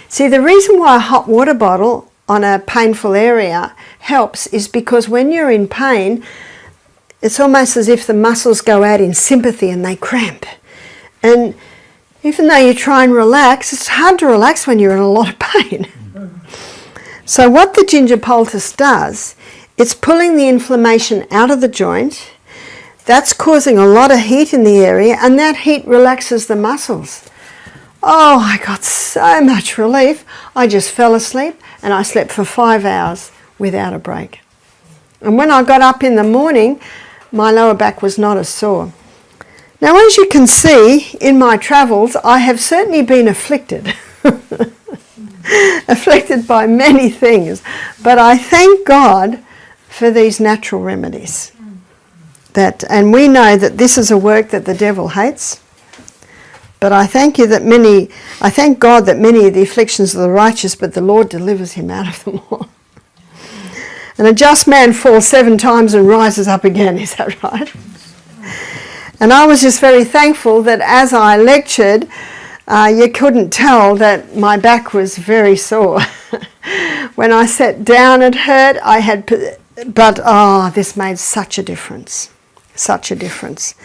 See, the reason why a hot water bottle on a painful area helps is because when you're in pain, it's almost as if the muscles go out in sympathy and they cramp. And even though you try and relax, it's hard to relax when you're in a lot of pain. So what the ginger poultice does, it's pulling the inflammation out of the joint. That's causing a lot of heat in the area, and that heat relaxes the muscles. Oh, I got so much relief. I just fell asleep, and I slept for 5 hours without a break. And when I got up in the morning, my lower back was not as sore. Now, as you can see, in my travels, I have certainly been afflicted. Afflicted by many things. But I thank God for these natural remedies. And we know that this is a work that the devil hates. But I thank God that many of the afflictions of the righteous, but the Lord delivers him out of them all. And a just man falls 7 times and rises up again, is that right? And I was just very thankful that as I lectured, you couldn't tell that my back was very sore. When I sat down it hurt, this made such a difference. Such a difference.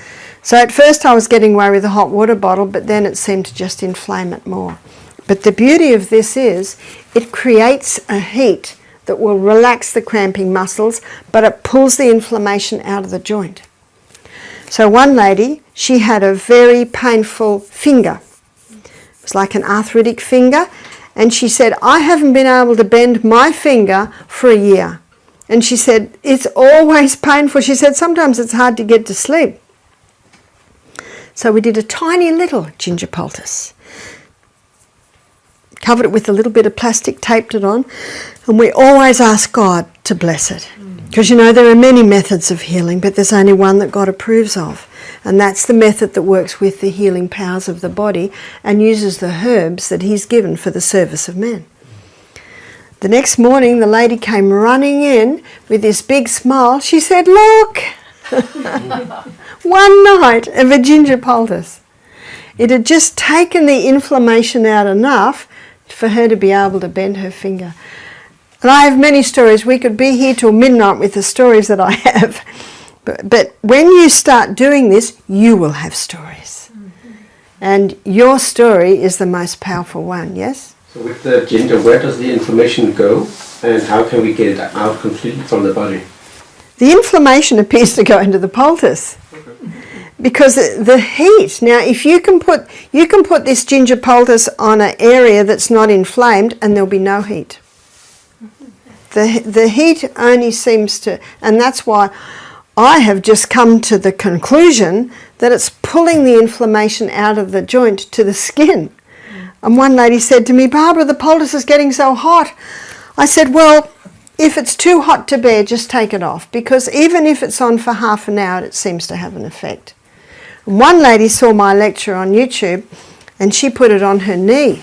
So at first I was getting away with the hot water bottle, but then it seemed to just inflame it more. But the beauty of this is it creates a heat that will relax the cramping muscles, but it pulls the inflammation out of the joint. So one lady, she had a very painful finger. It was like an arthritic finger, and she said, I haven't been able to bend my finger for a year. And she said, it's always painful. She said, sometimes it's hard to get to sleep. So we did a tiny little ginger poultice. Covered it with a little bit of plastic, taped it on, and we always ask God to bless it. Because there are many methods of healing, but there's only one that God approves of. And that's the method that works with the healing powers of the body and uses the herbs that he's given for the service of men. The next morning, the lady came running in with this big smile. She said, look, 1 night of a ginger poultice. It had just taken the inflammation out enough for her to be able to bend her finger. And I have many stories. We could be here till midnight with the stories that I have. But when you start doing this, you will have stories. And your story is the most powerful one, yes? So with the ginger, where does the inflammation go, and how can we get it out completely from the body? The inflammation appears to go into the poultice. Because the heat, now if you can put this ginger poultice on an area that's not inflamed and there'll be no heat. The heat only seems to, and that's why I have just come to the conclusion that it's pulling the inflammation out of the joint to the skin. And one lady said to me, Barbara, the poultice is getting so hot. I said, well, if it's too hot to bear, just take it off. Because even if it's on for half an hour, it seems to have an effect. And one lady saw my lecture on YouTube and she put it on her knee.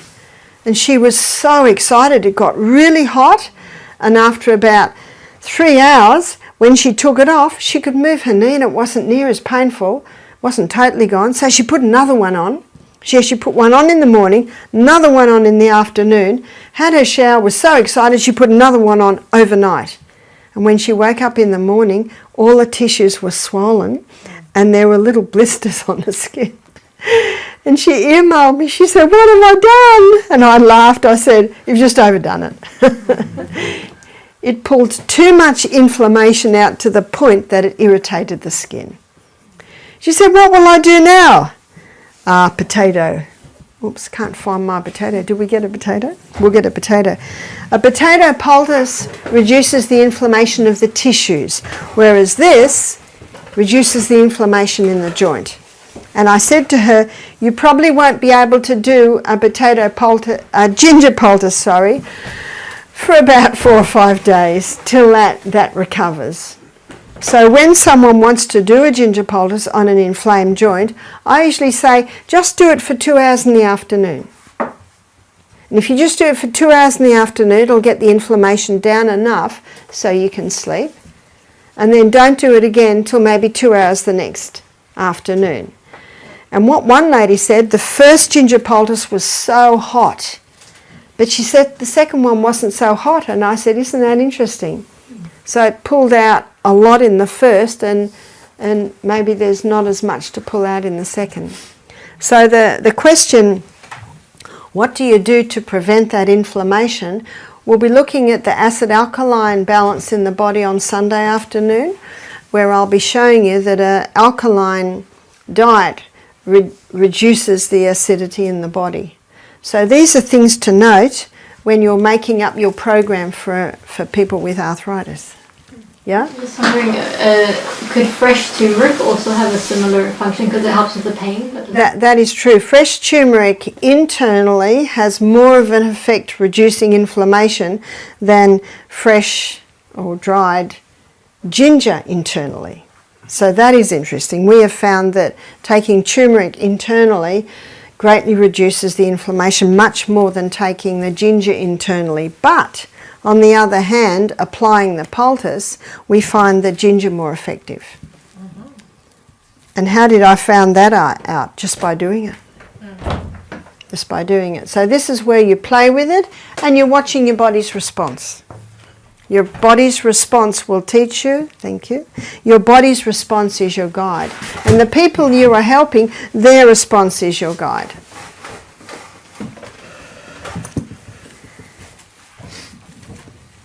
And she was so excited. It got really hot. And after about 3 hours, when she took it off, she could move her knee and it wasn't near as painful. It wasn't totally gone. So she put another one on. She actually put one on in the morning, another one on in the afternoon, had her shower, was so excited she put another one on overnight. And when she woke up in the morning, all the tissues were swollen and there were little blisters on the skin. And she emailed me, she said, what have I done? And I laughed, I said, you've just overdone it. It pulled too much inflammation out to the point that it irritated the skin. She said, what will I do now? Potato Oops, can't find my potato. Did we get a potato? We'll get a potato. A potato poultice reduces the inflammation of the tissues, whereas this reduces the inflammation in the joint. And I said to her, you probably won't be able to do a ginger poultice, for about 4 or 5 days till that recovers. So when someone wants to do a ginger poultice on an inflamed joint, I usually say, just do it for 2 hours in the afternoon. And if you just do it for 2 hours in the afternoon, it'll get the inflammation down enough so you can sleep. And then don't do it again till maybe 2 hours the next afternoon. And what one lady said, the first ginger poultice was so hot. But she said the second one wasn't so hot. And I said, isn't that interesting? So it pulled out a lot in the first, and maybe there's not as much to pull out in the second. So the question, what do you do to prevent that inflammation? We'll be looking at the acid-alkaline balance in the body on Sunday afternoon, where I'll be showing you that an alkaline diet reduces the acidity in the body. So these are things to note when you're making up your program for people with arthritis. Yeah? I was wondering, could fresh turmeric also have a similar function because it helps with the pain? That is true. Fresh turmeric internally has more of an effect reducing inflammation than fresh or dried ginger internally. So that is interesting. We have found that taking turmeric internally greatly reduces the inflammation much more than taking the ginger internally. But on the other hand, applying the poultice, we find the ginger more effective. Mm-hmm. And how did I find that out? Just by doing it. Just by doing it. So this is where you play with it and you're watching your body's response. Your body's response will teach you, thank you. Your body's response is your guide. And the people you are helping, their response is your guide.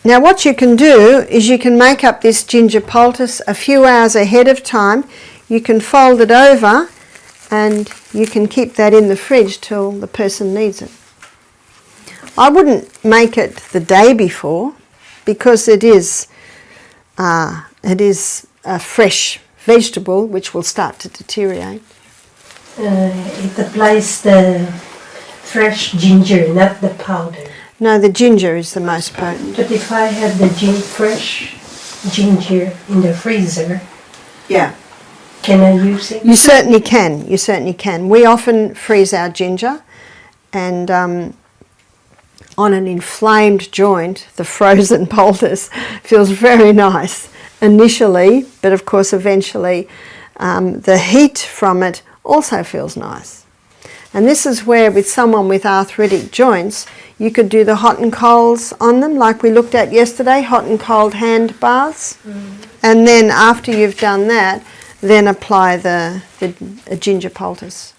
Now what you can do is you can make up this ginger poultice a few hours ahead of time. You can fold it over and you can keep that in the fridge till the person needs it. I wouldn't make it the day before because it is a fresh vegetable which will start to deteriorate. It applies the fresh ginger, not the powder. No, the ginger is the most potent. But if I have the fresh ginger in the freezer, yeah, can I use it? You certainly can. You certainly can. We often freeze our ginger, and on an inflamed joint, the frozen poultice feels very nice initially, but of course eventually the heat from it also feels nice. And this is where with someone with arthritic joints, you could do the hot and colds on them, like we looked at yesterday, hot and cold hand baths. And then after you've done that, then apply the ginger poultice.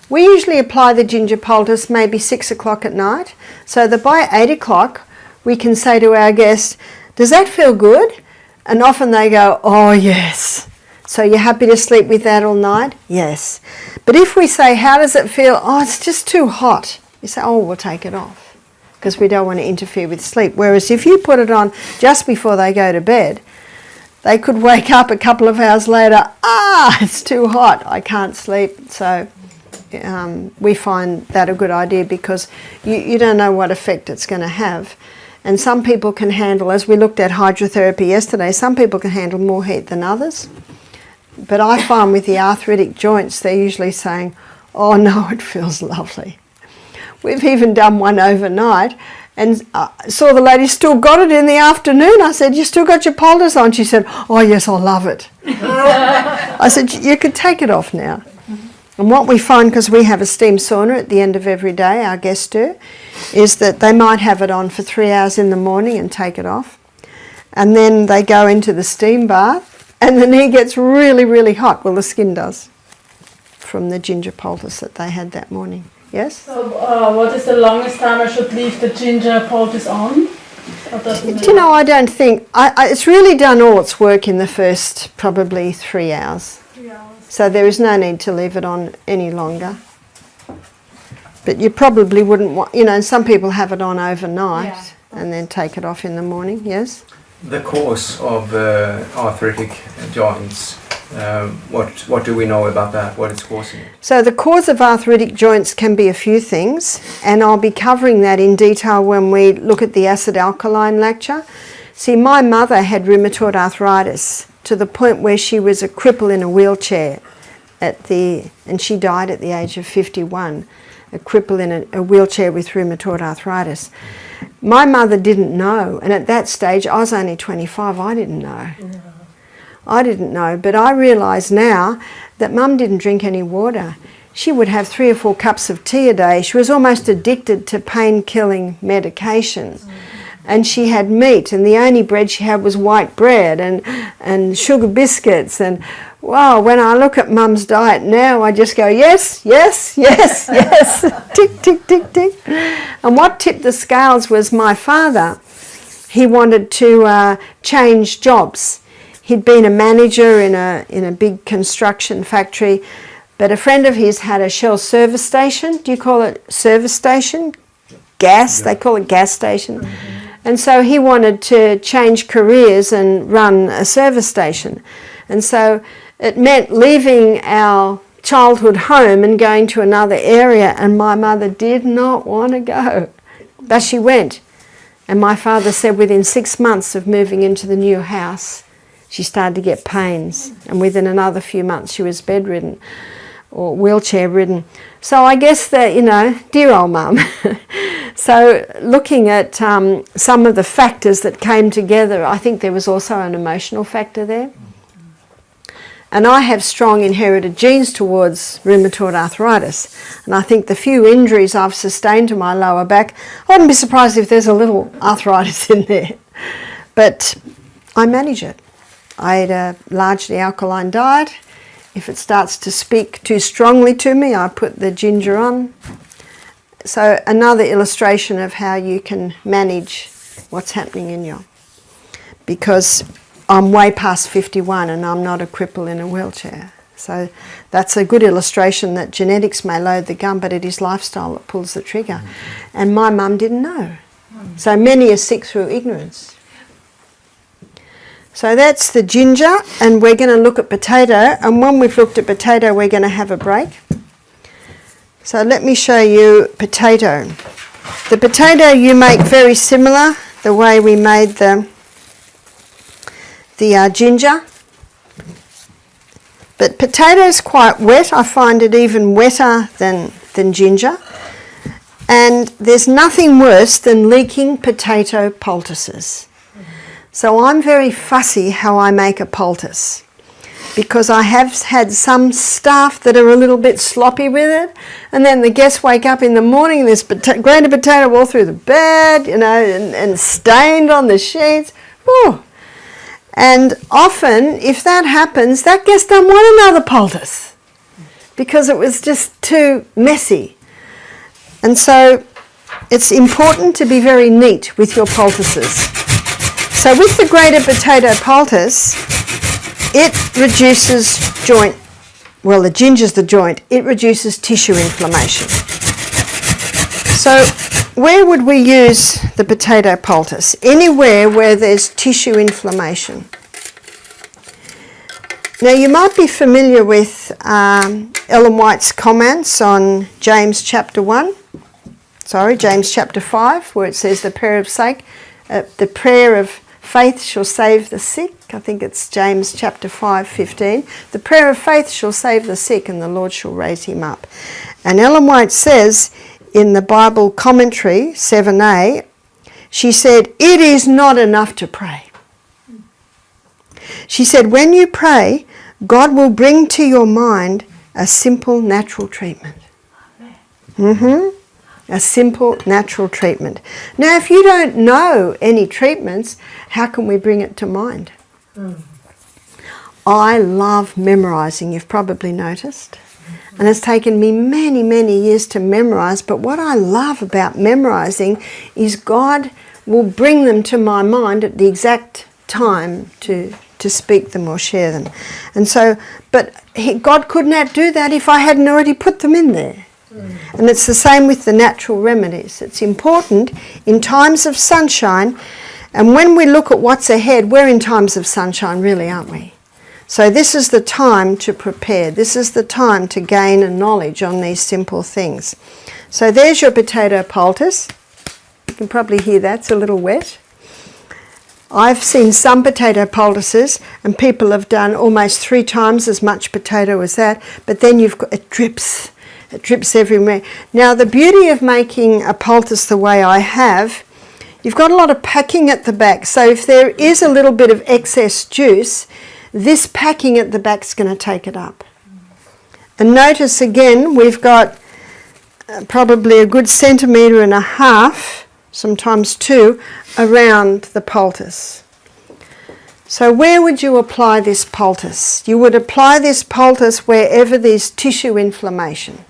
We usually apply the ginger poultice maybe 6 o'clock at night, so that by 8 o'clock we can say to our guests, does that feel good? And often they go, oh yes. So you're happy to sleep with that all night? Yes. But if we say, how does it feel? Oh, it's just too hot. You say, oh, we'll take it off because we don't want to interfere with sleep. Whereas if you put it on just before they go to bed, they could wake up a couple of hours later, it's too hot, I can't sleep. So we find that a good idea because you don't know what effect it's going to have. And some people can handle, as we looked at hydrotherapy yesterday, some people can handle more heat than others. But I find with the arthritic joints, they're usually saying, oh no, it feels lovely. We've even done one overnight and saw the lady still got it in the afternoon. I said, you still got your poultice on? She said, oh yes, I love it. I said, you could take it off now. And what we find, because we have a steam sauna at the end of every day, our guests do, is that they might have it on for 3 hours in the morning and take it off. And then they go into the steam bath and the knee gets really, really hot. Well, the skin does from the ginger poultice that they had that morning. Yes? So what is the longest time I should leave the ginger poultice on? Do you know, I don't think, it's really done all its work in the first probably 3 hours. 3 hours. So there is no need to leave it on any longer. But you probably wouldn't want, you know, some people have it on overnight and then take it off in the morning, yes? The cause of arthritic joints, what do we know about that? What is causing it? So the cause of arthritic joints can be a few things, and I'll be covering that in detail when we look at the acid-alkaline lecture. See, my mother had rheumatoid arthritis to the point where she was a cripple in a wheelchair and she died at the age of 51, a cripple in a wheelchair with rheumatoid arthritis. My mother didn't know, and at that stage, I was only 25, I didn't know. I didn't know, but I realise now that Mum didn't drink any water. She would have 3 or 4 cups of tea a day. She was almost addicted to pain-killing medication. And she had meat, and the only bread she had was white bread and sugar biscuits. And wow, when I look at Mum's diet now, I just go, yes, yes, yes, yes, tick, tick, tick, tick. And what tipped the scales was my father. He wanted to change jobs. He'd been a manager in a big construction factory, but a friend of his had a Shell service station. Do you call it service station? Gas, they call it gas station. And so he wanted to change careers and run a service station. And so it meant leaving our childhood home and going to another area, and my mother did not want to go. But she went. And my father said within 6 months of moving into the new house, she started to get pains. And within another few months she was bedridden or wheelchair ridden. So I guess that, you know, dear old Mum. So looking at some of the factors that came together, I think there was also an emotional factor there. And I have strong inherited genes towards rheumatoid arthritis. And I think the few injuries I've sustained to my lower back, I wouldn't be surprised if there's a little arthritis in there. But I manage it. I eat a largely alkaline diet. If it starts to speak too strongly to me, I put the ginger on. So another illustration of how you can manage what's happening in you. Because I'm way past 51 and I'm not a cripple in a wheelchair. So that's a good illustration that genetics may load the gun, but it is lifestyle that pulls the trigger. And my mum didn't know. So many are sick through ignorance. So that's the ginger, and we're going to look at potato, and when we've looked at potato we're going to have a break. So let me show you potato. The potato you make very similar, the way we made the ginger. But potato is quite wet. I find it even wetter than ginger. And there's nothing worse than leaking potato poultices. So I'm very fussy how I make a poultice, because I have had some staff that are a little bit sloppy with it, and then the guests wake up in the morning, there's grated potato all through the bed, you know, and stained on the sheets. Whew. And often, if that happens, that guest doesn't want another poultice because it was just too messy. And so it's important to be very neat with your poultices. So with the grated potato poultice, it reduces joint, well, the ginger's the joint, it reduces tissue inflammation. So where would we use the potato poultice? Anywhere where there's tissue inflammation. Now you might be familiar with Ellen White's comments on James chapter 5, where it says the prayer of faith shall save the sick. I think it's James chapter 5:15. The prayer of faith shall save the sick, and the Lord shall raise him up. And Ellen White says in the Bible commentary 7a, she said, it is not enough to pray. She said, when you pray, God will bring to your mind a simple natural treatment. A simple natural treatment. Now, if you don't know any treatments, how can we bring it to mind? I love memorising, you've probably noticed. And it's taken me many, many years to memorise, but what I love about memorising is God will bring them to my mind at the exact time to speak them or share them. And so, but God could not do that if I hadn't already put them in there. And it's the same with the natural remedies. It's important in times of sunshine, and when we look at what's ahead, we're in times of sunshine really, aren't we? So this is the time to prepare. This is the time to gain a knowledge on these simple things. So there's your potato poultice. You can probably hear that's a little wet. I've seen some potato poultices and people have done almost 3 times as much potato as that, but then you've got, it drips everywhere. Now the beauty of making a poultice the way I have, you've got a lot of packing at the back, so if there is a little bit of excess juice, this packing at the back is going to take it up. And notice again, we've got probably a good 1.5 centimetres, sometimes 2, around the poultice. So where would you apply this poultice? You would apply this poultice wherever there's tissue inflammation.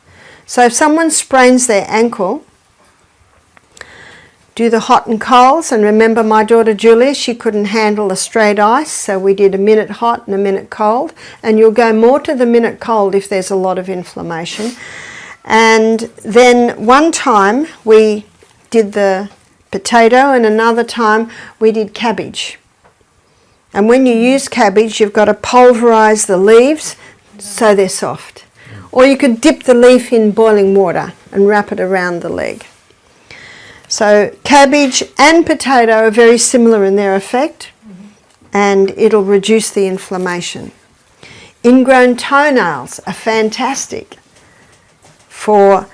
So if someone sprains their ankle, do the hot and colds. And remember my daughter Julia, she couldn't handle a straight ice, so we did a minute hot and a minute cold. And you'll go more to the minute cold if there's a lot of inflammation. And then one time we did the potato and another time we did cabbage. And when you use cabbage, you've got to pulverise the leaves so they're soft. Or you could dip the leaf in boiling water and wrap it around the leg. So cabbage and potato are very similar in their effect, and it'll reduce the inflammation. Ingrown toenails are fantastic for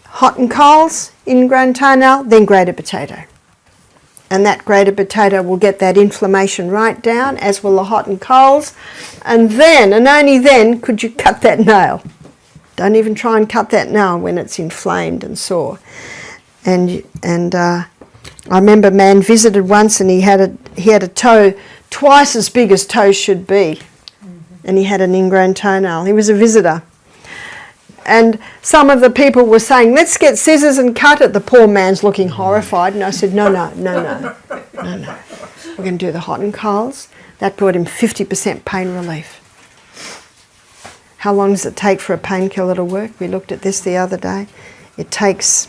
hot and colds, ingrown toenail, then grated potato. And that grated potato will get that inflammation right down, as will the hot and colds. And then, and only then, could you cut that nail. Don't even try and cut that nail when it's inflamed and sore. And I remember a man visited once and he had a toe twice as big as toes should be. And he had an ingrown toenail. He was a visitor. And some of the people were saying, let's get scissors and cut it. The poor man's looking horrified. And I said, no. We're going to do the hot and colds. That brought him 50% pain relief. How long does it take for a painkiller to work? We looked at this the other day. It takes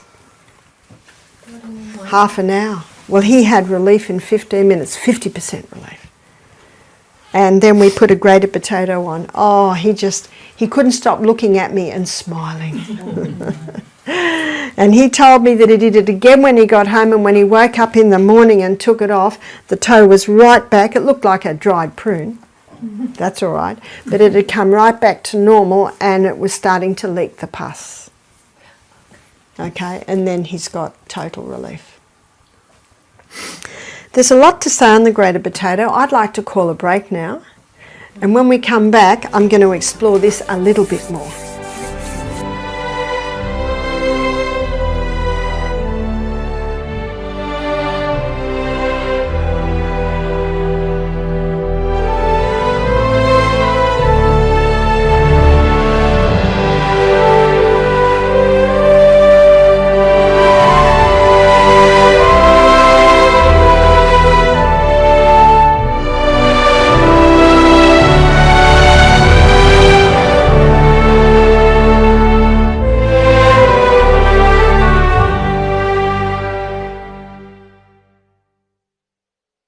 half an hour. Well, he had relief in 15 minutes, 50% relief. And then we put a grated potato on. Oh, he couldn't stop looking at me and smiling. And he told me that he did it again when he got home, and when he woke up in the morning and took it off, the toe was right back. It looked like a dried prune. That's all right. But it had come right back to normal and it was starting to leak the pus. Okay, and then he's got total relief. There's a lot to say on the grated potato. I'd like to call a break now. And when we come back, I'm going to explore this a little bit more.